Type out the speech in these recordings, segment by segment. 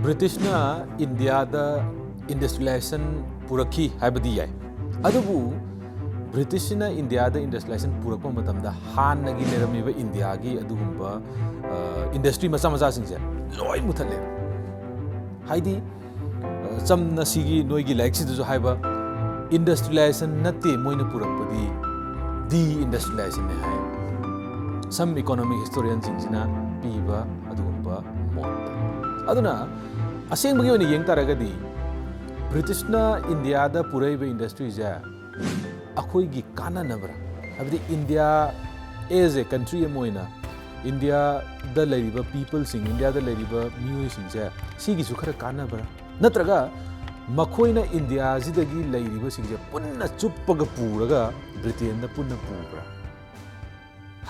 BRITISHna India da industrialization purakhi haibadi yai adubu BRITISHna India da industrialization purakpa matamda hannagi leramiba India gi adugumba industry macha macha singse loi muthalle haidi chamna sigi noigi like sidu haiba industrialization natte moina purakpadi de industrialization ne hai some economic historians singina piba adugumba mot aduna asengbagi oni yeng taragadi BRITISHna India da puraiba industry ja akhoi gi kana nabra abdi India as a country moina India da lariba people sing India da lariba mioi sing ja sigi su khara kana bra natraga makhoina India jidagi lariba sing ja punna chuppaga puraga Britain da punna pura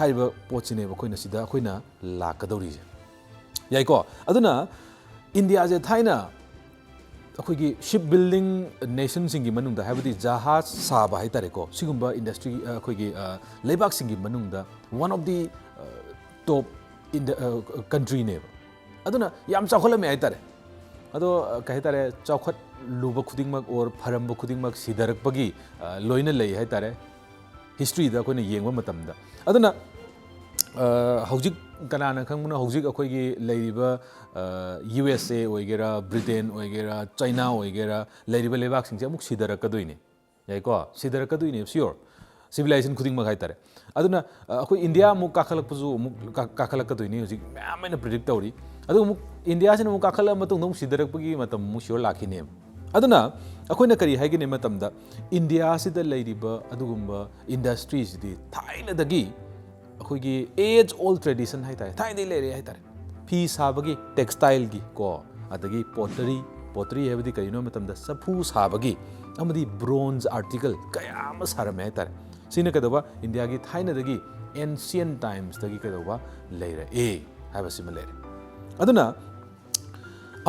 haiba pochine ba khoina sida khoina lakadori ja yai ko aduna India je thaina akhoi ship building nation singi manungda habadi jahaz saba hai tare ko sigumba industry akhoi leibak singi manungda one of the top in the country ne aduna yam chakhola me hai tare ado kai tare chakhat luba khuding mak or pharamba khuding mak sidarak pagi loina lei hai tare history da koina yengba matamda aduna hojik kanana khangmuna hojik akhoi gi leiriba USA oigera Britain oigera China oigera leiriba lebak singse amuk sidarakadoine yai ko sidarakadoine sure civilization khuding ma khai tare aduna akhoi India amuk kakhalak puju amuk kakhalakadoine hojik maina predict tawri adu amuk India sin amuk kakhala matung dum sidarakpagi matam mu sure lakhine aduna akhoi na kari haigine matamda India sida leiriba adugumba industries di thaina dagi akhoi age old tradition hai tare thai dei lere hai tare fi sabagi textile gi ko adagi pottery hebdi karino matamda sapu sabagi amadi bronze article kaya ma saram hai tare sine kadoba India gi thaina dagi ancient times dagi kadoba lere haiba sima lere aduna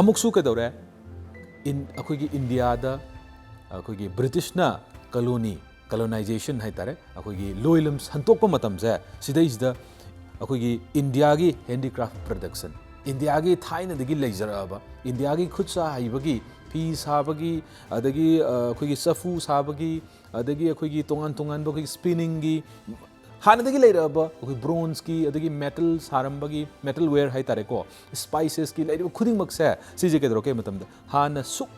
amuksu kadore in akhoi India da akhoi BRITISHna colonization hai tare akhoi loilum santokpa matam se sidaisda akhoi India gi handicraft production India gi thaina dagi leizaraba India gi khutsa haibagi fi sabagi adagi akhoi safu sabagi adagi akhoi tongan ba spinning gi hana dagi leiraba akhoi bronze ki adagi metal sarambagi metal ware hai tare ko spices ki leiraba khuding mak se sije ke droke matam da hana suk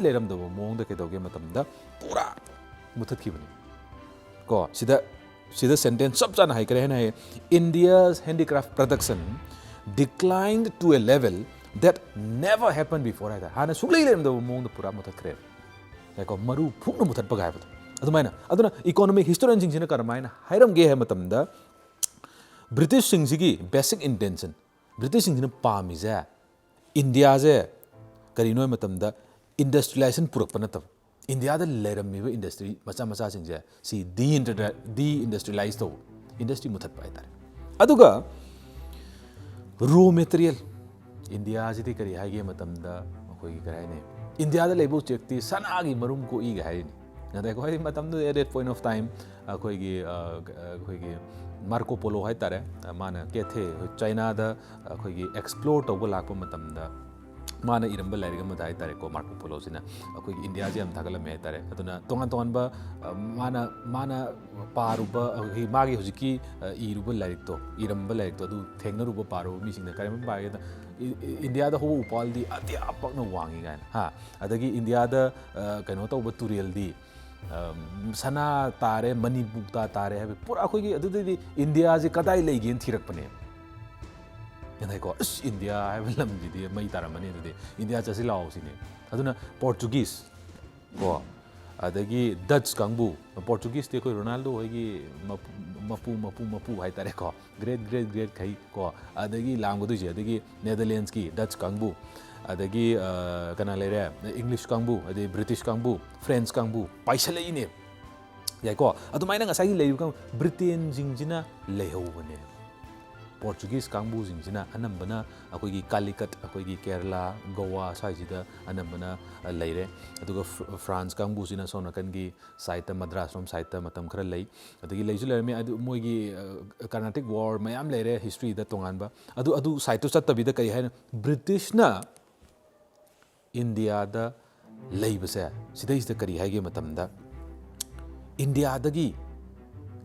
leiram da mong da ke doge matam da pura mutat ki bani ko sida sentence sab jana hai kare na India's handicraft production declined to a level that never happened before hai hana suklei lem da mong da pura mutat kre ko maru phukna mutat pagai ba adumaina aduna economic historian sing sina karmaina hairam ge hai matam da British sing sigi basic intention British sing sina pami ja India je karino matam da industrialization purak panatab India da leiramiba industry macha sing je si de industrialized to industry muthat pai tare aduga raw material India jidi kari haige matam da khoi karai ne India da leibu chekti sana gi marum ko i ga hai ni na da khoi matam do at that point of time khoi gi Marco Polo hai tare mana ke the China da khoi gi explore to go lakpa matam da mana iramba lairiga ma dai tare ko Marco Polo sina akoi India je am thagala me tare aduna tongan ba mana paruba hi magi hojiki iruba lairik to iramba lairik to adu thengna ruba paru mi singna kare ba ga India da ho upal di atia apakna wangi gan ha adagi India da kaino to ba turel di sana tare mani bukta tare ha pura akoi gi adu di India je kadai leigen thirak pane yanai ko India hai lam jidi mai taramani adu India chasi lao sine aduna Portuguese ko adagi Dutch kangbu Portuguese te ko Ronaldo hoigi mapu hai tare ko great kai ko adagi language je adagi Netherlands ki Dutch kangbu adagi kana lere English kangbu adagi British kangbu French kangbu paisale ine yai ko adumaina ngasai leiu kang Britain jingjina lehau bane Portuguese kangbu jingsina anambana akoi Calicut akoi Kerala Goa saijida anambana leire aduga France kangbu sina sona kangi site Madras rom site matam khara lei adagi leisu leime adu moigi Carnatic war mayam leire history da tongan ba adu site to chatta bida kai haina BRITISHna इंडियादा लेबसे सिदैसदा करी हाइगे मतमदा इंडियादगी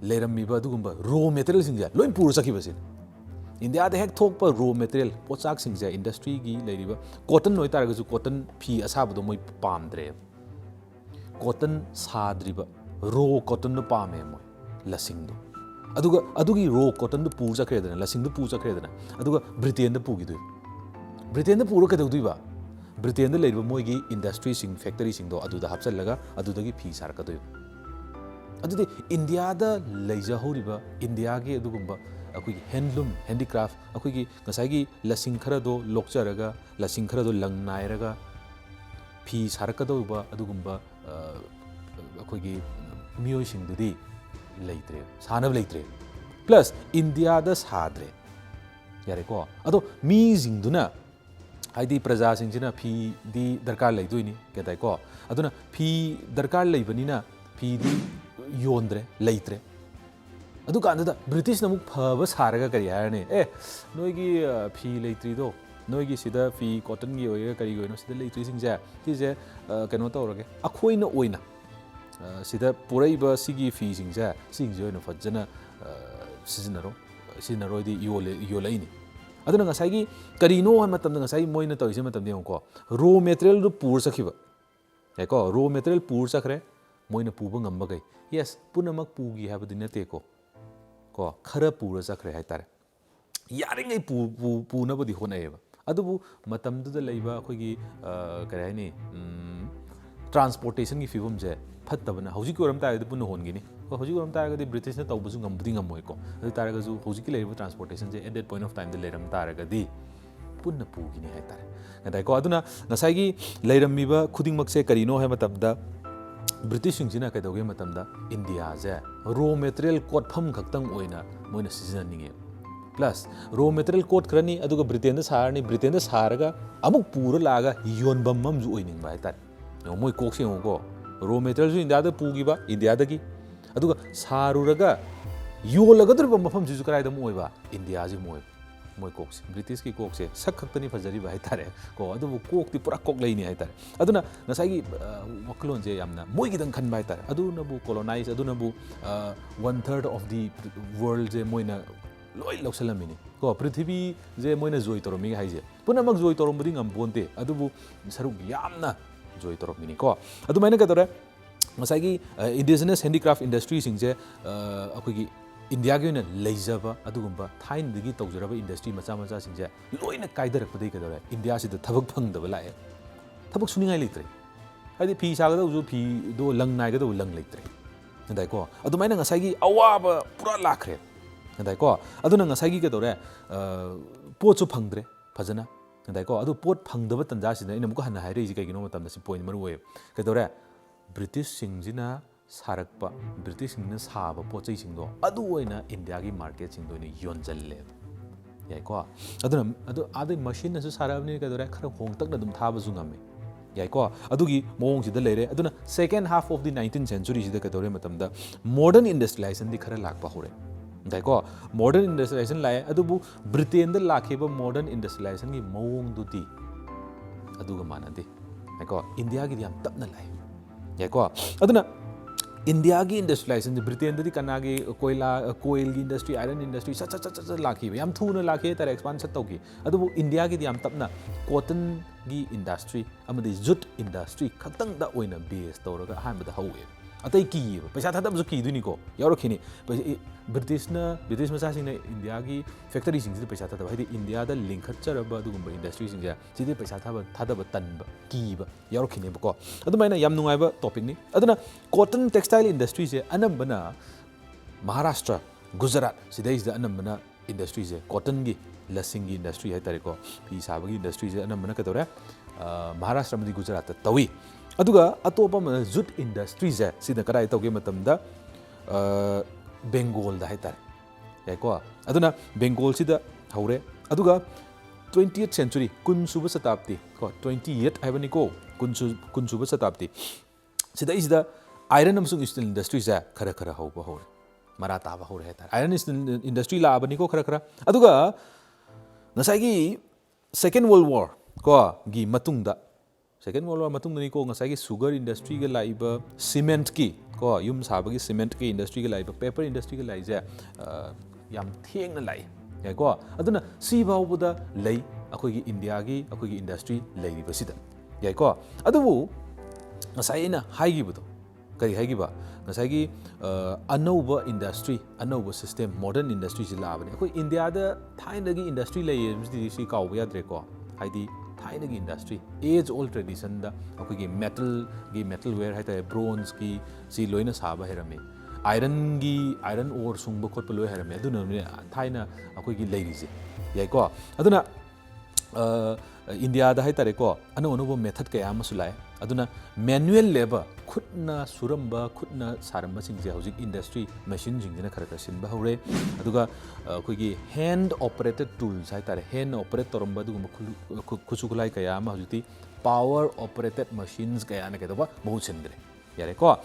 लेरमिबा अदुगुंबा raw material सिंजे lion पुर सखिबसिन इंडियादा हेक थोकपा raw material पोचाक सिंजे industry की लेरिबा cotton नोय तारगसु cotton फी असाबदो मोय पामद्रे cotton साद्रिबा रो cotton no पामे मोय लसिंगदो अदुगी रो cotton दो पुर सखरेदना लसिंग दो पुर सखरेदना अदुगा ब्रिटेन दो पुगिदो ब्रिटेन दो पुरो कदौदुइबा ब्रिटेन दो लेरिबा मोयगी इंडस्ट्री सिंग फैक्टरी सिंग दो अदुदा हापचलगा अदुदगी फी सारकदो अदुदि इंडिया दा लेजहौरिबा इंडिया के अदुगुंबा अखोगी हैंडलूम हैंडीक्राफ्ट अखोगी ngसाइगी लसिंग खरदो लोकचरगा लसिंग खरदो लंगनायरगा फी सारकदोबा अदुगुंबा अखोगी मियोय सिंगदुदि लेइत्रे सानब लेइत्रे प्लस इंडिया दा साद्रे यारेको अदो मी जिंगदुना हाइदी प्रजा सिंगजिना फी दी दरकार लेइदोइनी केताइको अदुना फी दरकार लेइबनिना फी दी योंद्रे लेइत्रे अदु कानदा ब्रिटिश नमुक फब सारगा करी हारने ए नोइगी फी लेइत्रिदो नोइगी सिदा फी कॉटन गी ओइगा करी गोइनो सिदा लेइत्रि सिंगजे सिजे कनो तौरगे अखोइना ओइना सिदा पुरैबा सिगी फी सिंगजे सिंगजे ओइना फजना सिजनरोइदी योलेइनी अदुना ngसाइगी करीनो हा मतम ngसाइ मोइना तौइसे मतम देउको रो मटेरियल दु पुर सखिबा याको रो मटेरियल पुर सखरे मोइना पुबा ngamba gai yes पुनमक पुगी हाबदि नतेको को खरा पुर सखरे हाइतारे यारिङै पुनबदि होनायबा अदुबु मतमदुदा लैबा अखोगी करै ट्रांसपोर्टेशन की फिवम जे फत्तबना हौजिक ओरम तारगदि पुन होनगिनी हौजिक ओरम तारगदि ब्रिटिशना तौबसु ngambudi ngamoiko अदु तारगजु हौजिक लेबा ट्रांसपोर्टेशन जे at that point of time दे लेरम तारगदि पुन पुगिनी हाइतारे गदाइको अदुना नसाइगी लेरमिबा खुदिंगमक से करिनो है मतमदा ब्रिटिश सिंगजिना कैदोगे मतमदा इंडिया जे रो मटेरियल कोटफम खक्तंग ओइना मोइना सिजनिंगे प्लस रो मटेरियल कोट खरनी अदुगा ब्रिटेन दा सारनी ब्रिटेन दा सारगा अमुक पूरा लागा योनबम ममजु ओइनिंग बाय तार मोय कोक्से को रो मटेरियल इंडिया दा पुगिबा इंडिया दगी अदुगा सारुरगा योलगदरबा मफम जिजु कराइदा मोयबा इंडिया जी मोय कोक्से ब्रिटिश की कोक्से सक खक्तनी फजरी बाय तारे को अदुबु कोक्ति पुरा कोक लेनी हाय तारे अदुना नसाइगी वकलोन जे यामना मोयगिदंग खन बाय तारे अदुनबु कोलोनाइज अदुनबु 1/3 ऑफ द वर्ल्ड जे मोयना लोय लौसलमिनी को पृथ्वी जे मोयना जोय तोरमी हाइजे पुनमक जोय तोरमबुदि ngambonte अदुबु सरुक यामना जोय तोरमिनी को अदुमाइना कतरे ngसाइगी इंडिजिनस हैंडीक्राफ्ट इंडस्ट्री सिंगजे अखोगी इंडिया की लेजबा अदुगुंबा थाइनदगी तौजरबा इंडस्ट्री मचा मचा सिंजे लोइना काइदरकपदि कदरे इंडिया सिद थबक फंगदबा लाए थबक सुनिंगाइ लेत्रे हाइदि फी सागदबु फी दो लंग नाइगदबु लंग लेत्रे नदाइको अदुमाइना ngसाइगी अवाबा पुरा लाखरे नदाइको अदुना ngसाइगी कदरे पोटसु फंगद्रे फजना नदाइको अदु पोट फंगदबा तंजा सिदा इन मुको हन्ना हाइरे जि कइगिनो मतमदा सि पॉइंट मरु ओय कदरे ब्रिटिश सिंगजिना सारकपा ब्रिटिश सिंगना साबा पोचै सिंगदो अदु ओइना इंडिया की मार्केट सिंगदो ने योनजल्ले याइको अदुना अदु आदि मशीन नसु साराबनि कदरे खर होंगतकना दुम थाबसु ngame याइको अदुगी मोंग सिदा लेरे अदुना second half of the 19th century सिदा कदरे मतमदा मॉडर्न इंडस्ट्रियलाइजेशन दि खर लाकपा होरे दाइको मॉडर्न इंडस्ट्रियलाइजेशन लाए अदुबु ब्रिटेन द लाखेबा मॉडर्न इंडस्ट्रियलाइजेशन की मोंग दुति अदुगा मानदे याइको इंडिया की याम तपना लाए याइको अदुना इंडिया की इंडस्ट्रियलाइजेशन ब्रिटेन दी कनागी कोयल की इंडस्ट्री आयरन इंडस्ट्री सच लाखी याम थूना लाखे तर एक्सपांड सत तौकी अदुबु इंडिया की याम तपना कॉटन की इंडस्ट्री अमदि जुट इंडस्ट्री खतंग दा ओइना बेस तौरगा हामदा हौए अतै की पैसा थादबजु की दुनिको यारोखिनी ब्रिटिश मचा सिंगने इंडिया की फैक्टरी सिंगजे पैसा थादब हाइदि इंडिया दा लिंखचरबा दुगुंबा इंडस्ट्री सिंगजे सिदि पैसा थादब तनबा कीबा यारोखिनी बको अदुमाइना याम नुंगाइबा टॉपिक नि अदुना कॉटन टेक्सटाइल इंडस्ट्री से अनंबना महाराष्ट्र गुजरात सिदैज दा अनंबना इंडस्ट्री से कॉटन की लसिंग की इंडस्ट्री है तारेको फी साबगी इंडस्ट्री से अनंबना कतोरे महाराष्ट्र मदि गुजरात तवी अदुगा अतोपा जुट इंडस्ट्री से सिदा कराय तौगे मतमदा बेंगोल दा हैतार याको अदुना बेंगोल सिदा हौरे अदुगा 20th सेंचुरी कुनसुब शताब्दी को 28 हाइबनी को कुनसुब शताब्दी सिदा इसिदा आयरन अमसुंग स्टील इंडस्ट्री से खरा खरा हौबा हौरे मरा ताबा हौरे हैतार आयरन इंडस्ट्री लाबनी को खरा खरा अदुगा नसाइगी सेकेंड वर्ल्ड वॉर को गी मतुंगदा Second World War matungdani ko ngasai sugar industry ga laiba cement ki ko yum sabagi cement ki industry ga laiba paper industry ga laije yam thengna lai ya ko aduna si baubuda lei akoi gi India gi akoi gi industry lei basida ya ko adubu ngasai na haigi budo kari haigi ba ngasai gi anova industry anova system modern industry ji labani akoi India da thaina gi industry lei si kaw ya dre ko haidi thaina gi industry age old tradition da akoi gi metal ware haita bronze ki si loina saba herame iron ore sungba khotpa loi herame aduna thaina akoi gi leiri je yai ko aduna India da haitare ko anu method kaya amasu lai aduna manual labor khutna suramba khutna saramba singje hojik industry machine jingna khara sinba hore aduga koigi hand operated tools haitare hand operate toramba du khusukulai kaya ama hojiti power operated machines kaya na kedaba bahut sindre yare ko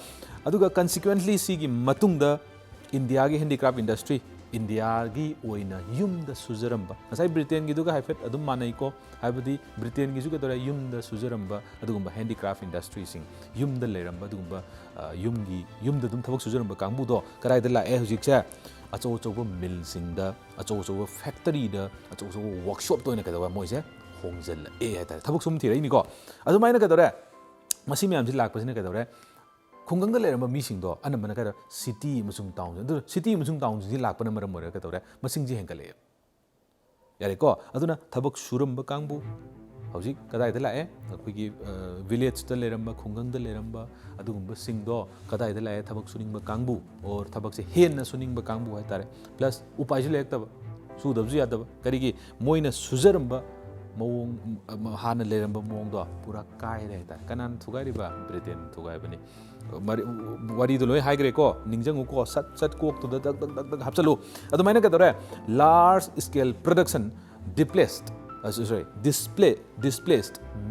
aduga consequently sigi matungda India gi handicraft industry India gi oina yumda suzaramba asai Britain gi duga haifet adum manai ko habadi Britain gi juga dora yumda suzaramba adugumba handicraft industry sing yumda leramba adugumba yumda dum thabak suzaramba kangbu do karai da la hojik cha acho mill sing da acho factory da acho workshop to ina kadaba moise hongjal haita thabak sum thirei ni ko adumaina kadore masi myam ji lakpa sina kadore Khungang da leramba mising do anambana kada city musung town adu city musung town ji lakpana maram mora ka tawre masing ji henkale yare ko aduna thabak suramba kangbu hojik kadai da lae akhoi village da leramba khungang da leramba adugumba sing do kadai da lae thabak suning ba kangbu or thabak se hen na suning ba kangbu hai tare plus upai ji lek tab su dabju ya tab kari gi moina sujaramba mawong hana leramba mawong do pura kai re ta kanan thugai riba Britain thugai bani wari do loi haigre ko ningjang ko sat kok to dak hapchalu adumaina ka dore large scale production displaced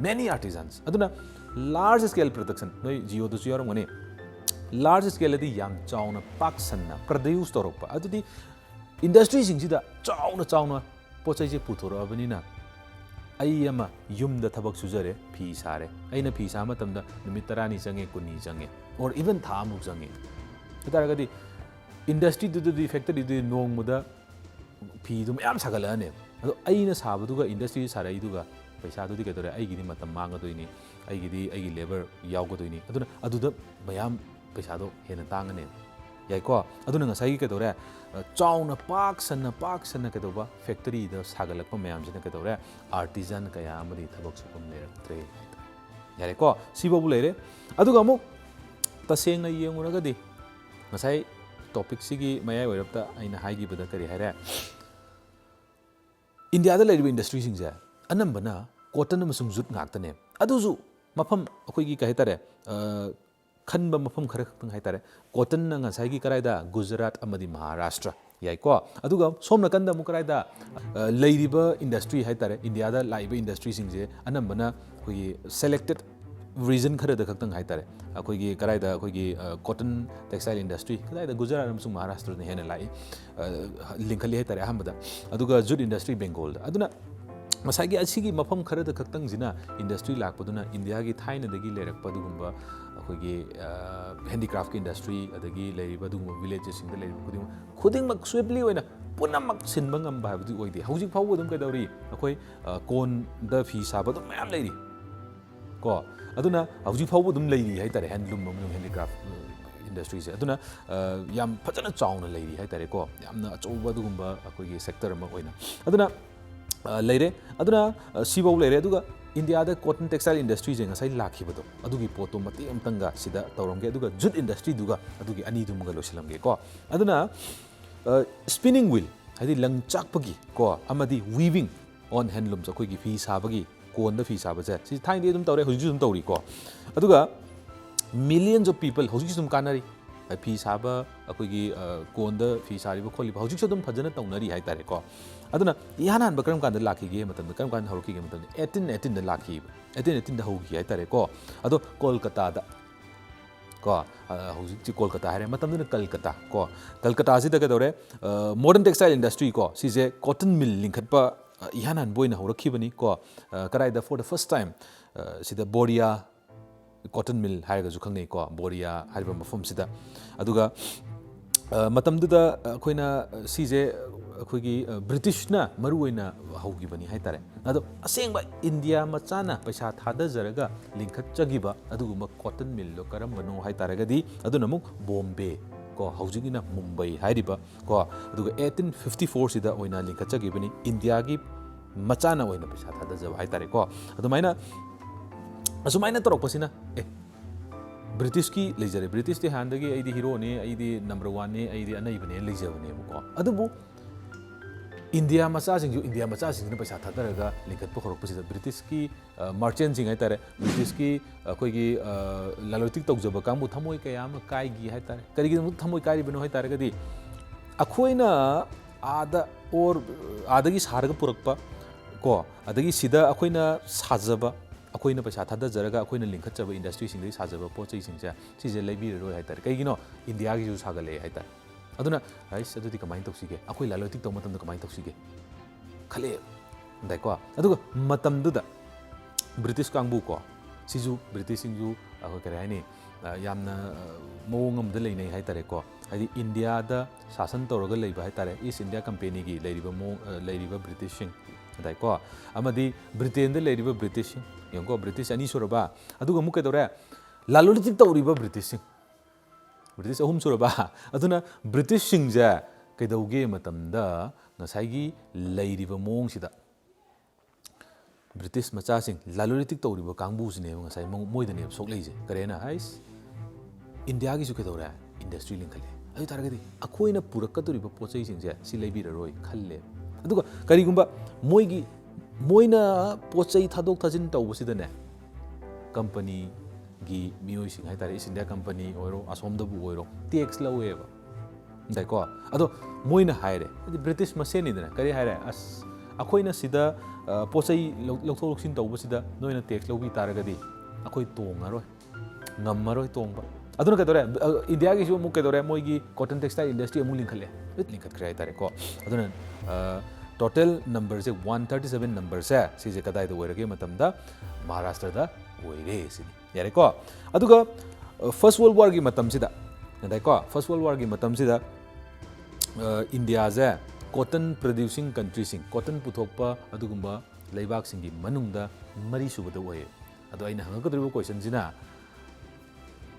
many artisans aduna large scale production noi geo do yaram ngani large scale adi yang chauna pak sanna produce torokpa adudi industry sing sida chauna pochai je puthoro abanina ayama yumda thabak sujare phi sare aina phi sa matamda numit 10 change kuni change or even thamu change taragadi industry du factory du nongmuda phi dum yam sagalane ado aina sabaduga industry sarai duga paisa du di kadore ai gidi matam manga doini ai gi labor yawgodoini aduna aduda mayam paisa do hena tangane yai ko aduna ngasai gi kadore chauna pak sanna kadoba factory da sagalakpa mayam jina kadore artisan kaya amadi thabak supum leraktre yare ko sibabu lere aduga mu tasengna yenguragadi ngasai topic sigi mayai oirapta aina haigi bada kari haire India da leriba industry singja anambana cotton amasung jut ngaktane aduju mafam akoi gi kahitare khanba mafam khara khang haitare cotton na ngasai gi karaida Gujarat amadi Maharashtra yai ko aduga somna kanda mu karaida leiriba industry haitare India da laiba industry singje anambana koi selected region khara da khang haitare akoi gi karaida akoi gi cotton textile industry karaida Gujarat amsung Maharashtra ne hena lai linkhali haitare ahambada aduga jute industry Bengal da aduna masagi asigi mafam khara da khang jina industry lakpaduna India gi thaina dagi lerakpa dugumba अखोगी handicraft industry adagi leiriba dugum villages sing da leiriba khuding mak swiftly oina punamak sinba ngamba habdi oide hojik phaw dum ka dauri akhoi kon da fi saba dum mayam leiri ko aduna hojik phaw dum leiri hai tare handloom handicraft industry se aduna yam phajana chauna leiri hai tare ko yamna achouba dugumba akhoi sector ma oina aduna leire aduna sibaw leire aduga India da cotton textile industry je ngasai lakhibado adugi poto mati amtanga sida tawromge aduga jute industry duga adugi ani dumga losilamge ko aduna spinning wheel hadi langchakpagi ko amadi weaving on handloom jakoi gi fi sabagi kon da fi sabaje si thain de dum tawre hoji dum tawri ko aduga millions of people hoji dum kanari fi saba akoi gi kon da fi sari ba kholi hoji dum phajana tawnari hai tare ko aduna yanan bakram kan da lakhi ge matam bakram kan hauki ge matam 18 da lakhi 18 da hauki hai tare ko ado Kolkata da ko hauji chi Kolkata hare matam da Kolkata si da ka dore modern textile industry ko si je cotton mill lingkhat pa ihan han boina horakhibani ko karaida for the first time sida Boria cotton mill haiga ju khangnei ko Boria haiba mafum sida aduga matamduda akoina sije akoigi BRITISHna maruoina haugibani haitare ado asengba India machana paisa thada jaraga linkhat chagiba aduguma cotton mill lo karambano haitare gadi aduna muk Bombay ko haujigina Mumbai hairiba ko aduga 1854 sida oina linkhat chagibani India gi machana oina paisa thada jaba haitare ko adumaina asumai torokpasina British ki lejare British te handagi aidi hero ne aidi number 1 ne aidi anaibane lejabane ko adubu India macha sing ne paisa thadaraga linkat po khorokpasida British ki merchant sing haitare British ki koigi lalotik tawjaba kambu thamoi kayam kai gi haitare karigi thamoi kai bino haitare gadi akhoina ada or adagi sarga purakpa ko adagi sida akhoina sajaba akoina paisa thada jaraga akoina linkhat chaba industry sing dei sajaba pochai sing ja sije leibi ro haitare kaigino India gi ju sagale haitare aduna ais adudi kamai toksige akoi lalotik to matam da kamai toksige khale dai ko aduga matam duda British kangbu ko siju British singju akoi kare ani yamna mowong am da leinai haitare ko hadi India da sasan toroga leiba haitare East India Company gi leiriba British sing dai ko amadi Britain da leiriba British sing yongo British ani soraba aduga muke dore lalotik tawriba British sing British ahum suraba aduna British singja kaidauge matamda ngasai leiriba mong sida British macha sing lalolitik tawriba kangbu sine ngasai moidane sokleije karena hais India gi su kaidora industry link khale adu taragadi akoina purakaduriba pochai singja si leibira roi khalle aduga karigumba moina pochai thadok thajin tawbusidane company gi mioi sing hai tare East India Company oiro asom da bu oiro tax laweba dai ko ado moina haire British maseni dana kari haire as akoina sida pochai lokthok loksin tawbu sida noina tax lawbi taragadi akoi tongaroi ngammaroi tongba aduna kadore India gi su mu kadore moigi cotton textile industry amu linkhalle linkhat krai tare ko aduna total number se 137 number se sije kadai da oirage matamda Maharashtra da oire sini yare ko aduga first world war gi matam sida dai ko first world war gi matam sida India ja cotton producing country sing cotton puthokpa adugumba leibak singi manungda mari subada oye ado aina hangadribo question jina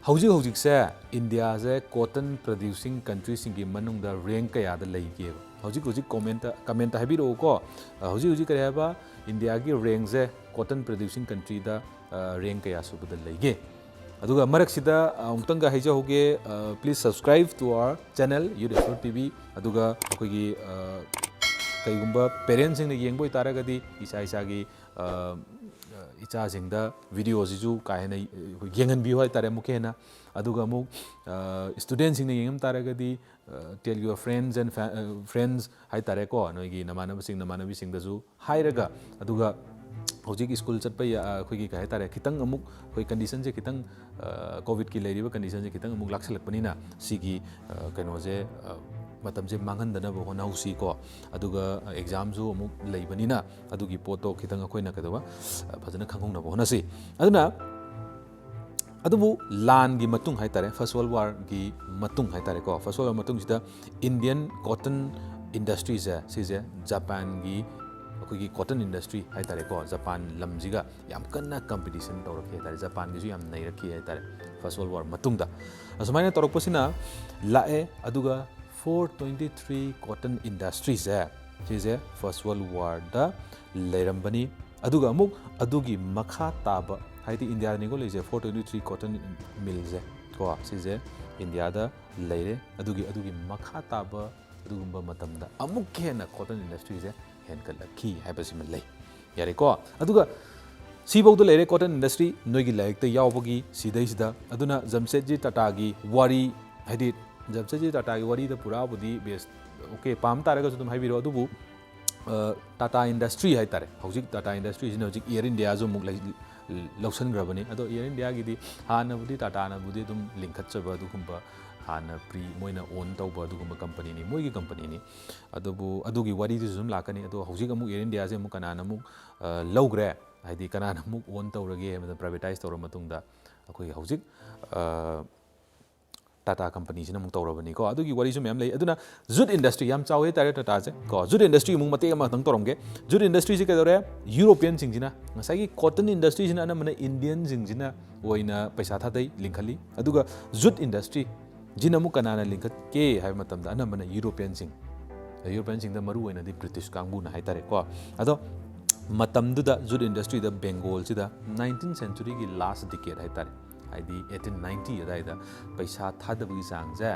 hojik se India ja cotton producing country singi manungda rank kaya da leige hojik comment habiro ko hojik kare ba India gi rank ja cotton producing country da rank kaya subada leige aduga marak sida umtanga haija hoge please subscribe to our channel YouthXplore TV aduga akogi kaigumba parents sing yengboy taragadi isa gi icha singda video siju kaina yengan bi hoy tare mukena aduga mu students sing yengam taragadi tell your friends and friends hai tare ko noigi namanabi sing dazu hairaga aduga hojik school chat pai khoigi kai tare khitang amuk khoi condition je khitang covid ki leiriba condition je khitang amuk laksalak panina sigi kaino je matam je mangan dana bo na usi ko aduga exam ju amuk leibanina adugi poto khitang khoina kadawa phajana khangong na bo na si aduna adubu lan gi matung hai tare first world war gi matung hai tare ko first world war matung sida Indian cotton industry je sije Japan gi akogi cotton industry hai tare ko Japan lamjiga yam kanna competition tawrakhe tare Japan gi ju yam nei rakhi hai tare first world war matung da asmaina torokpasina lae aduga 423 cotton industries je first world war da leirambani aduga amuk adugi makha taba haiti India ni go leje 423 cotton mills ko sije India da leire adugi makha taba adugumba matamda amuk hena cotton industry je henkalakhi haibasima lei yare ko aduga sibawdu leire cotton industry noigi laik ta yawbagi sidai sida aduna Jamsetji Tata gi wari haidi Jamsetji Tata gi wari da pura budi best okay pam taraga sudum haibiro adubu Tata industry hai tare hojik Tata industry sina hojik Air India jo muk lausan grabani ado Air India gi di hana budi Tata na budi dum linkhat chaba adugumba Hana pre Moina own तौब अदुगुम company नि मोइगी company नि अदुबु अदुगी वारी दु जुम लाकनी अदु हौजिक अमु air India से अमु कनाना अमु लौग्रे हाइदि कनाना अमु own तौरगे मतलब privatise तौर मतुंगदा अखोई हौजिक Tata company से अमु तौरबनी को अदुगी वारी सु मैम लई अदुना जुट इंडस्ट्री याम चावे तारे टाटा से को जुट इंडस्ट्री अमु मते अमा तंग तौरमगे जुट इंडस्ट्री से कदोरे यूरोपियन सिंजिना ngसागी कॉटन इंडस्ट्री सिना अनमने इंडियन सिंजिना ओइना पैसा थादै लिंखली अदुगा जुट इंडस्ट्री जिनमु कनाना लिंखत के हाय मतमदा अनमने यूरोपियन सिंग दा मरु ओइना दि ब्रिटिश कांगबुना हाय तारे को अदो मतमदुदा जुट इंडस्ट्री दा बेंगोल सिदा 19th सेंचुरी की लास्ट डिकेड हाय तारे हाइदी 1890 अदाइदा पैसा थादबगी चांगजे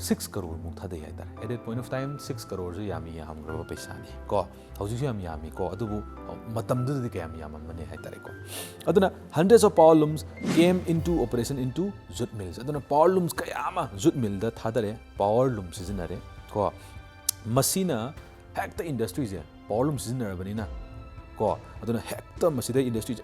6 करोड़ मुक थादे हाय तारे eight that point of time 6 crore जो यामी हमग्रब पैसानी को हौजिक याम यामी को अदुबु मतमदुदि के याम यामने हाय तारे को अदुना hundreds of power looms came into operation into jute mills अदुना power looms कयामा jute mill दा थादरे power looms सिजनरे को मसीना हेक्ट इंडस्ट्री जे power looms सिजनरबनिना को अदुना हेक्ट मसीदा इंडस्ट्री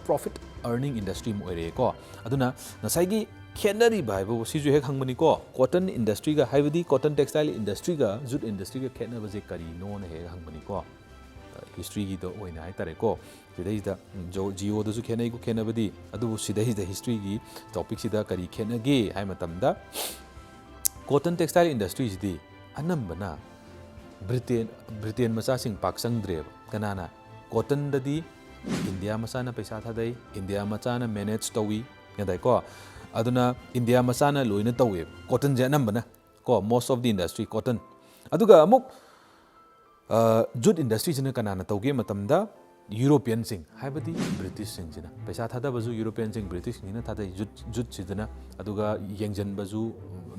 प्रॉफिट अर्निंग इंडस्ट्री मोरे को अदुना नसाइगी खेनरी भाइबो सिजु हेक हंगबनी को कॉटन इंडस्ट्री का हाइबदी कॉटन टेक्सटाइल इंडस्ट्री का जुट इंडस्ट्री का खेनबजे करी नोन हे हंगबनी को हिस्ट्री की तो ओइना हाय तारे को सिदैदा जो जिओ दसु खेनै को खेनबदी अदुबु सिदैदा हिस्ट्री की टॉपिक सिदा करी खेनगे हाय मतमदा कॉटन टेक्सटाइल इंडस्ट्री सिदी अनंबना ब्रिटेन मचा सिंग पाक संग्द्रेब कनाना कॉटन ददी इंडिया मचाना पैसा थादै इंडिया मचाना मैनेज तौई यदाइ को अदुना इंडिया मचाना लोइना तौए कॉटन जे नंबना को most of the industry cotton अदुगा अमुक जुट इंडस्ट्री जिना कनाना तौगे मतमदा यूरोपियन सिंग हाइबदी ब्रिटिश सिंग जिना पैसा थादा बजु यूरोपियन सिंग ब्रिटिश निना थादै जुट सिजना अदुगा यंगजन बजु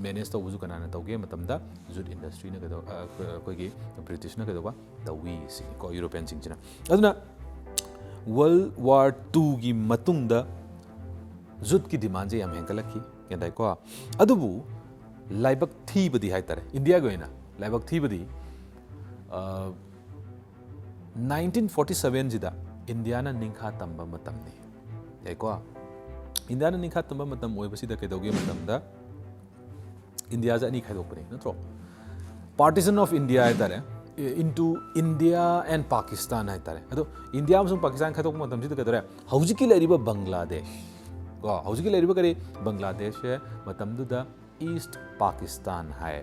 मैनेज तौबजु कनाना तौगे मतमदा जुट इंडस्ट्री न कदो कोइगी ब्रिटिश न कदोबा तौई सिंग को यूरोपियन सिंग जिना अदुना वर्ल्ड वार 2 की मतुंगदा जुट की डिमांड जे याम हेंकलखी यदाइ को अदुबु लाइबक थीबदी हाइतारे इंडिया गोइना लाइबक थीबदी 1947 जिदा इंडिया ना निंखा तंबा मतमनी याइको इंडिया ना निंखा तंबा मतम ओइबसिदा केदोगे मतमदा इंडिया जा नि खाइदोकनी नत्रो पार्टीशन ऑफ इंडिया हाइतारे into India and Pakistan hai tare ado India amsung Pakistan khatok matam jid kadore haujiki leriba Bangladesh ko haujiki leriba kare Bangladesh hai matam du da East Pakistan hai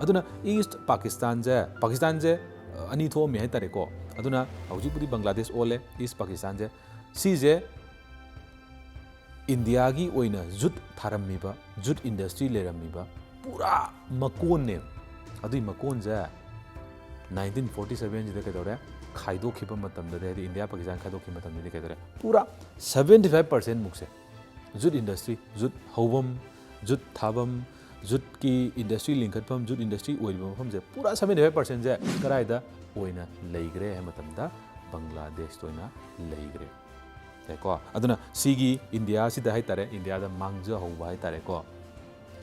aduna East Pakistan je ani tho me hai tare ko aduna haujik budi Bangladesh ole East Pakistan je si je India gi oina jut tharamiba jut industry leramiba pura makon ne adui makon je 1947 जिदे कदोरे खाइदो खिबा मतम दे India Pakistan खाइदो खिबा मतम दे कदोरे पूरा 75% मुक्से जुट industry जुट हौबम जुट थाबम जुट की industry लिंखतफम जुट इंडस्ट्री ओइबम फम जे पूरा 75% जे कराइदा ओइना लेग्रे है मतमदा बांग्लादेश तोइना लेग्रे याको अदुना सीगी इंडिया सिदा हाय तारे इंडिया दा मांगजा हौबा हाय तारे को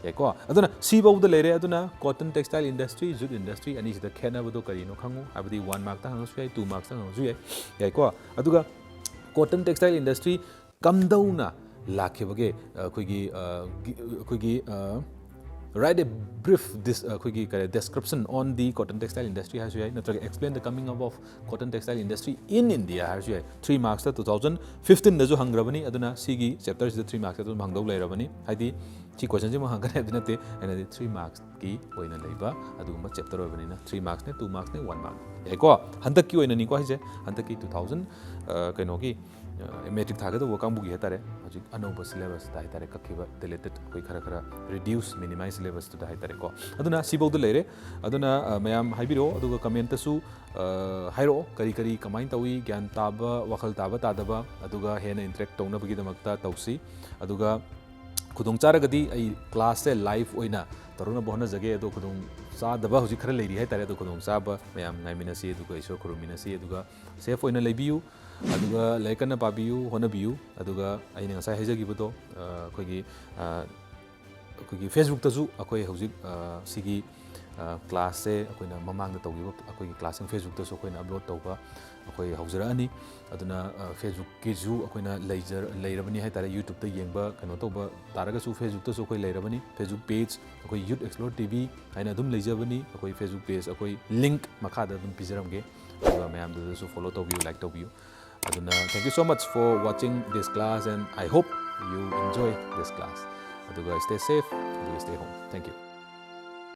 याको अदुना सीबौद लेरे अदुना कॉटन टेक्सटाइल इंडस्ट्री जुट इंडस्ट्री अनि सिदा खेनाबदो करिनो खंगु आबदी 1 मार्क ता हंगसु याय 2 मार्क्स ता हंगसु याय याको अदुगा कॉटन टेक्सटाइल इंडस्ट्री कमदौना लाखेबगे खोगी write a brief description on the cotton textile industry has you know explain the coming up of cotton textile industry in India has you 3 marks 2015 da jo hangrabani aduna sigi chapter is 3 marks adun hangdau lairabani haidi chi question je ma hangare aduna te and 3 marks ki oina leiba aduma chapter oibani na 3 marks ne 2 marks ne 1 mark eko handak ki oina ni ko haise handak ki 2000 kaino ki metric thagado wo kambugi hetare hojik anoba syllabus ta hetare kakhiba deleted koi khara reduce minimize syllabus to da hetare ko aduna sibaudu leire aduna mayam haibiro aduga comment su hairo kari kamai tawi gyan taba wakhal taba tadaba aduga hena interact tawna bagi damakta tawsi aduga khudong charagadi ai class se live oina taruna bohna jage ado khudong sa daba hojik khara leiri hetare ado khudong saba mayam ngai minasi aduga isor khuruminasi aduga safe oina leibiu aduga laikana pabiu honabiu aduga aina ngasai haijagibudo khogi Facebook tazu akoi hojik sigi ꯀ꯭ꯂꯥꯁꯁꯦ ꯑꯩꯈꯣꯏꯅ ꯃꯃꯥꯡꯗ ꯇꯧꯈꯤꯕ ꯑꯩꯈꯣꯏꯒꯤ ꯀ꯭ꯂꯥꯁꯁꯤꯡ ꯐꯦꯁꯕꯨꯛꯇꯁꯨ ꯑꯩꯈꯣꯏꯅ upload ꯇꯧꯕ ꯑꯩꯈꯣꯏ ꯍꯧꯖꯔꯛꯑꯅꯤ ꯑꯗꯨꯅ ꯐꯦꯁꯕꯨꯛꯀꯤꯁꯨ ꯑꯩꯈꯣꯏꯅ ꯂꯩꯔꯕꯅꯤ ꯍꯥꯏꯇꯥꯔꯦ ꯌꯨꯇ꯭ꯌꯨꯕꯇ ꯌꯦꯡꯕ ꯀꯩꯅꯣ ꯇꯧꯕ ꯇꯥꯔꯒꯁꯨ ꯐꯦꯁꯕꯨꯛꯇꯁꯨ ꯑꯩꯈꯣꯏ ꯂꯩꯔꯕꯅꯤ ꯐꯦꯁꯕꯨꯛ ꯄꯦꯖ ꯑꯩꯈꯣꯏ ꯌꯨꯠ ꯑꯦꯛꯁꯄ꯭ꯂꯣꯔ ꯇꯤꯚꯤ ꯍꯥꯏꯅ ꯑꯗꯨꯝ ꯂꯩꯖꯕꯅꯤ ꯑꯩꯈꯣꯏ ꯐꯦꯁꯕꯨꯛ ꯄꯦꯖ ꯑꯩꯈꯣꯏ ꯂꯤꯡꯛ ꯃꯈꯥꯗ ꯑꯗꯨꯝ ꯄꯤꯖꯔꯝꯒꯦ ꯑꯗꯨꯒ ꯃꯌꯥꯝꯗꯨꯗꯁꯨ ꯐꯣꯂꯣ ꯇꯧꯕꯤꯌꯨ ꯂꯥꯏꯛ ꯇꯧꯕꯤꯌꯨ aduna thank you so much for watching this class and I hope you enjoy this class aduga stay safe and stay home thank you